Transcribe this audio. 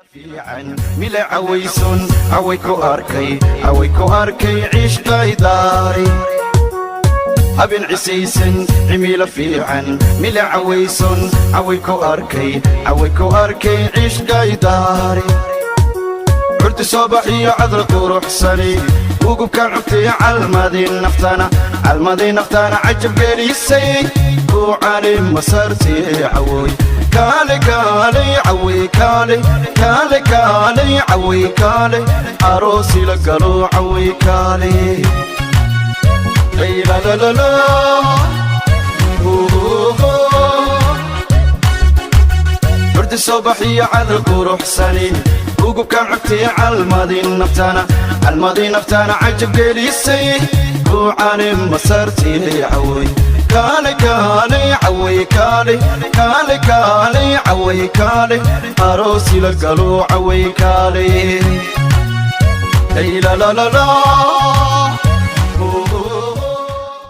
fiican mila cawaysun cawayku arkay ciish qaydaari habin cisaysan cimila fiican mila cawaysun cawayku arkay ciish qaydaari urti sabaxiya cadra quruxsani ugu kan cubtay calmadin naftana ajab gelisay ku calim masarti cawoy كالي عوي كالي عروسي لقلو عوي كالي لا لا لا لا برد الصباحية عذر قروح سنين وقب كان عبتي الماضي نفتانا عجب قيلي السيد وعاني مسارتي عوي كالي عوي كالي عوي كالي عروسي لقلو عوي كالي لا لا لا لا